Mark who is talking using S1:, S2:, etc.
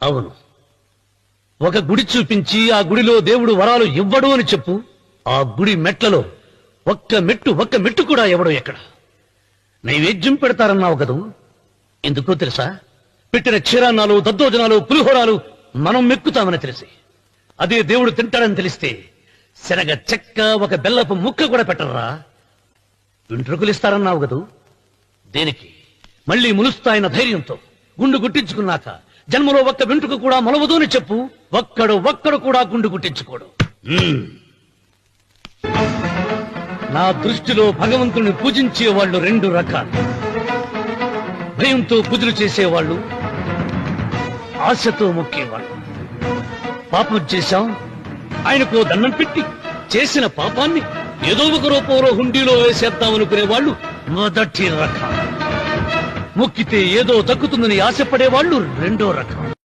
S1: అవును, ఒక గుడి చూపించి ఆ గుడిలో దేవుడు వరాలు ఇవ్వడు అని చెప్పు. ఆ గుడి మెట్లలో ఒక్క మెట్టు కూడా ఎవడో ఎక్కడ. నైవేద్యం పెడతారన్నావు కదూ, ఎందుకో తెలుసా? పెట్టిన క్షీరాన్నాలు, దద్దోజనాలు, పులిహోరాలు మనం మెక్కుతామని తెలిసి, అదే దేవుడు తింటాడని తెలిస్తే శనగ చెక్క, ఒక బెల్లపు ముక్క కూడా పెట్టరా. వెంట్రుకలిస్తారన్నావు కదూ, దేనికి? మళ్ళీ ములుస్తాయన్న ధైర్యంతో గుండు గుట్టించుకున్నాక జన్మలో ఒక్క వెంట్రుక కూడా మొలవదు అని చెప్పు. ఒక్కడు కూడా గుండు గుట్టించుకోడు. నా దృష్టిలో భగవంతుని పూజించే వాళ్ళు రెండు రకాలు. భయంతో పూజలు చేసేవాళ్ళు, ఆశతో మొక్కేవాళ్ళు. పాపం చేశాం, ఆయనకు దండం పెట్టి చేసిన పాపాన్ని ఏదో ఒక రూపంలో హుండీలో వేసేద్దామనుకునే వాళ్ళు మొదటి రకం. మొక్కితే ఏదో తగ్గుతుందని ఆశపడేవాళ్ళు రెండో రకం.